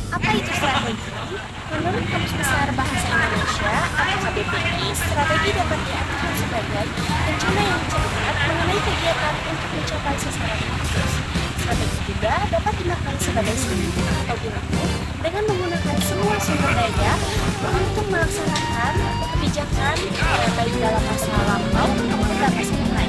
Apa itu strategi? Menurut Kamus Besar Bahasa Indonesia atau KBBI, strategi dapat diartikan sebagai rencana yang cermat mengenai kegiatan untuk mencapai sasaran khusus. Strategi juga dapat dimaknai sebagai strategi atau guna dengan menggunakan semua sumber daya untuk melaksanakan kebijakan baik dalam masa lampau maupun dalam masa depan.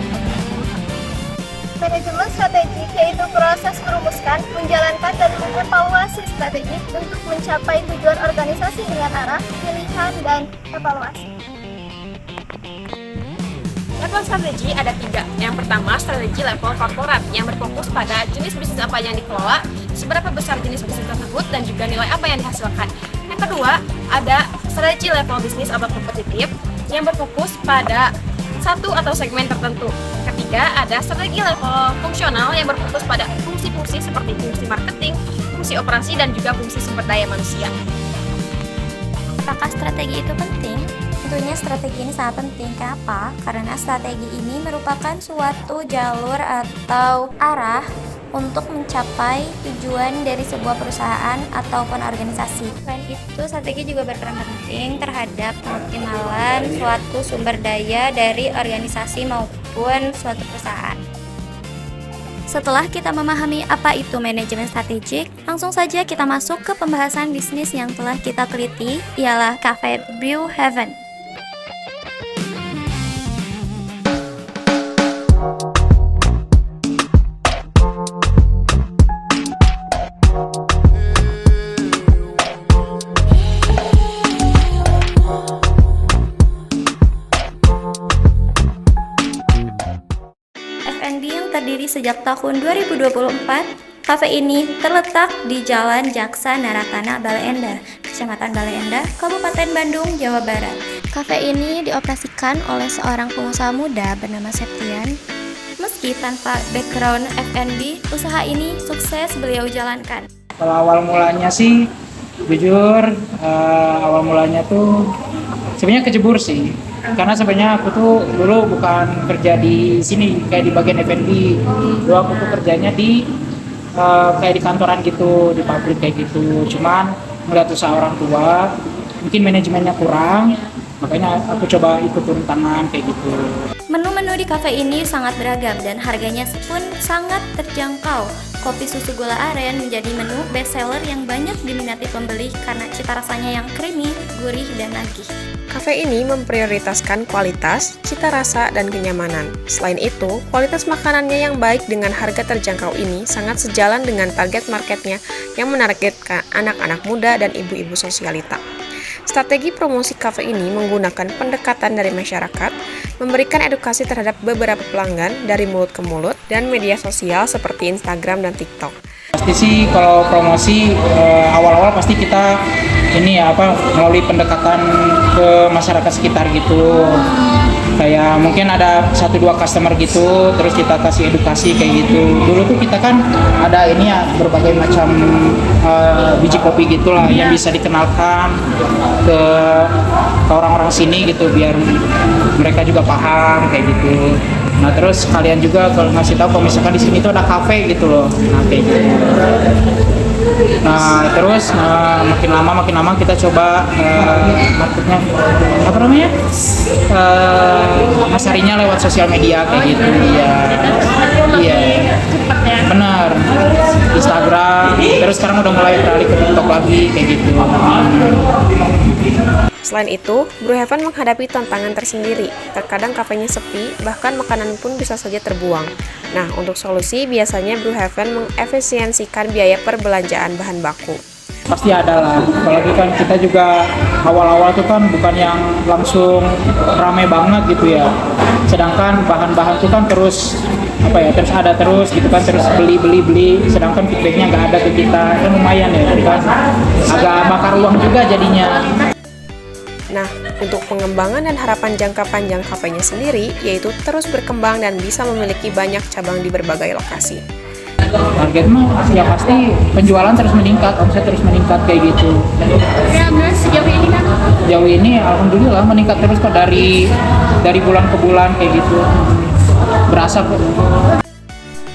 Manajemen strategik yaitu proses merumuskan, menjalankan, dan mengevaluasi strategi untuk mencapai tujuan organisasi dengan arah, pilihan, dan evaluasi. Level strategi ada 3. Yang pertama, strategi level korporat yang berfokus pada jenis bisnis apa yang dikelola, seberapa besar jenis bisnis tersebut, dan juga nilai apa yang dihasilkan. Yang kedua, ada strategi level bisnis atau kompetitif yang berfokus pada satu atau segmen tertentu. Ketiga, ada strategi level fungsional yang berfokus pada fungsi-fungsi seperti fungsi marketing, fungsi operasi, dan juga fungsi sumber daya manusia. Apakah strategi itu penting? Tentunya strategi ini sangat penting. Kenapa? Karena strategi ini merupakan suatu jalur atau arah untuk mencapai tujuan dari sebuah perusahaan ataupun organisasi. Selain itu, strategi juga berperan penting terhadap pengoptimalan suatu sumber daya dari organisasi maupun suatu perusahaan. Setelah kita memahami apa itu manajemen strategik, langsung saja kita masuk ke pembahasan bisnis yang telah kita teliti, ialah Cafe Brew Heaven. F&B yang terdiri sejak tahun 2024, kafe ini terletak di Jalan Jaksa Naratana, Bale Endah, Kecamatan Bale Endah, Kabupaten Bandung, Jawa Barat. Kafe ini dioperasikan oleh seorang pengusaha muda bernama Septian. Meski tanpa background F&B, usaha ini sukses beliau jalankan. Kalau awal mulanya sih, jujur awal mulanya tuh sebenarnya kecebur sih. Karena sebenarnya aku tuh dulu bukan kerja di sini kayak di bagian F&B. Dulu aku tuh kerjanya di kayak di kantoran gitu, di pabrik kayak gitu. Cuman melihat usaha orang tua, mungkin manajemennya kurang, makanya aku coba ikut turun tangan kayak gitu. Menu-menu di kafe ini sangat beragam dan harganya pun sangat terjangkau. Kopi susu gula aren menjadi menu best seller yang banyak diminati pembeli karena cita rasanya yang creamy, gurih, dan nagih. Kafe ini memprioritaskan kualitas, cita rasa, dan kenyamanan. Selain itu, kualitas makanannya yang baik dengan harga terjangkau ini sangat sejalan dengan target marketnya yang menargetkan anak-anak muda dan ibu-ibu sosialita. Strategi promosi kafe ini menggunakan pendekatan dari masyarakat, memberikan edukasi terhadap beberapa pelanggan dari mulut ke mulut, dan media sosial seperti Instagram dan TikTok. Pasti sih kalau promosi awal-awal pasti kita melalui pendekatan ke masyarakat sekitar gitu. Kayak mungkin ada 1-2 customer gitu, terus kita kasih edukasi kayak gitu. Dulu tuh kita kan ada berbagai macam biji kopi gitulah yang bisa dikenalkan ke orang-orang sini gitu biar mereka juga paham kayak gitu. Nah terus kalian juga kalau ngasih tahu kalau misalkan di sini tuh ada kafe gitu loh, nah kayak gitu. Nah terus makin lama kita coba marketnya masarinya lewat sosial media kayak gitu. Iya benar, Instagram, terus sekarang udah mulai beralih ke TikTok lagi kayak gitu. Selain itu, Brew Heaven menghadapi tantangan tersendiri. Terkadang kafenya sepi, bahkan makanan pun bisa saja terbuang. Nah, untuk solusi biasanya Brew Heaven mengefisiensikan biaya perbelanjaan bahan baku. Pasti ada lah, apalagi kan kita juga awal-awal tuh kan bukan yang langsung rame banget gitu ya. Sedangkan bahan-bahan tuh kan terus ada terus gitu kan, terus beli, sedangkan feedbacknya nggak ada ke kita, kan lumayan ya, kan agak bakar uang juga jadinya. Nah, Untuk pengembangan dan harapan jangka panjang kafenya sendiri, yaitu terus berkembang dan bisa memiliki banyak cabang di berbagai lokasi. Target mah ya pasti penjualan terus meningkat, omset terus meningkat kayak gitu. Dan sejauh ini kan Jauh ini alhamdulillah meningkat terus kok dari bulan ke bulan kayak gitu. Berasa kok.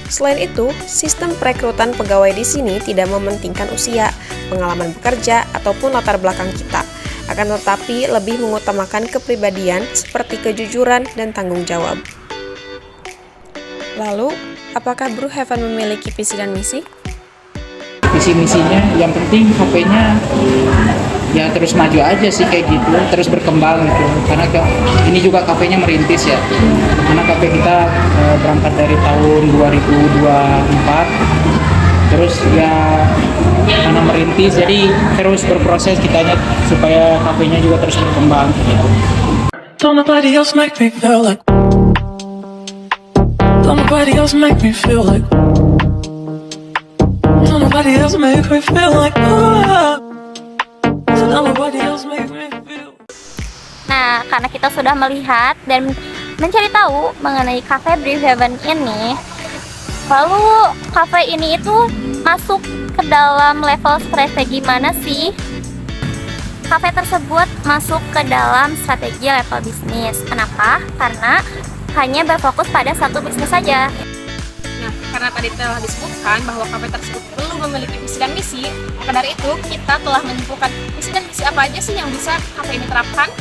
Selain itu, sistem perekrutan pegawai di sini tidak mementingkan usia, pengalaman bekerja, ataupun latar belakang kita. Akan tetapi lebih mengutamakan kepribadian seperti kejujuran dan tanggung jawab. Lalu, apakah Brew Heaven memiliki visi dan misi? Visi misinya yang penting HP-nya ya terus maju aja sih kayak gitu, terus berkembang gitu. Karena ini juga kafenya merintis ya. Karena kafe kita berangkat dari tahun 2024. Terus ya karena merintis jadi terus berproses kitanya supaya kafenya juga terus berkembang gitu. Don't nobody else make me feel like. Don't nobody else make me feel like. Don't nobody else make me feel like. Don't nobody else make me feel. Nah, karena kita sudah melihat dan mencari tahu mengenai Cafe Brew Heaven ini, lalu cafe ini itu masuk ke dalam level strategi mana sih? Cafe tersebut masuk ke dalam strategi level bisnis. Kenapa? Karena hanya berfokus pada satu bisnis saja. Nah, karena tadi telah disebutkan bahwa kafe tersebut perlu memiliki visi dan misi, maka dari itu kita telah menyimpulkan visi dan misi apa aja sih yang bisa kafe ini terapkan.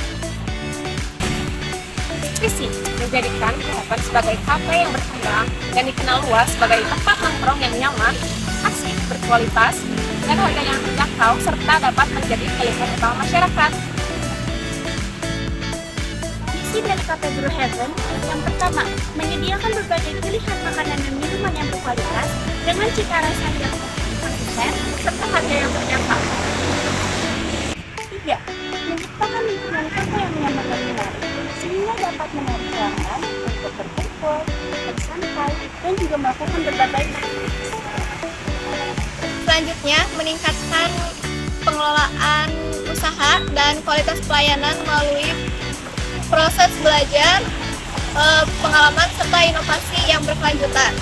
Visi menjadikan Heaven sebagai kafe yang berkembang dan dikenal luas sebagai tempat nongkrong yang nyaman, asik, berkualitas, dan harga yang terjangkau serta dapat menjadi pilihan utama masyarakat. misi dari Cafe Brew Heaven yang pertama, menyediakan berbagai pilihan makanan dan minuman yang berkualitas dengan cita rasa yang konsisten serta harga yang terjangkau. 3. Menciptakan lingkungan kafe yang nyaman dan menarik sehingga dapat menarik pelanggan untuk berkumpul, bersantai, dan juga melakukan berbagai aktivitas. Selanjutnya, meningkatkan pengelolaan usaha dan kualitas pelayanan melalui proses belajar, pengalaman, serta inovasi yang berkelanjutan.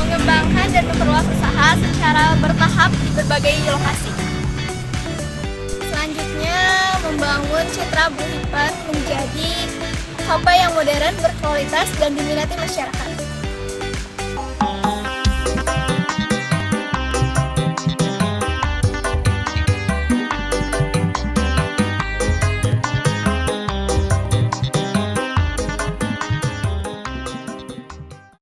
Mengembangkan dan memperluas usaha secara bertahap di berbagai lokasi. Selanjutnya, membangun citra Brew Heaven menjadi kafe yang modern, berkualitas, dan diminati masyarakat.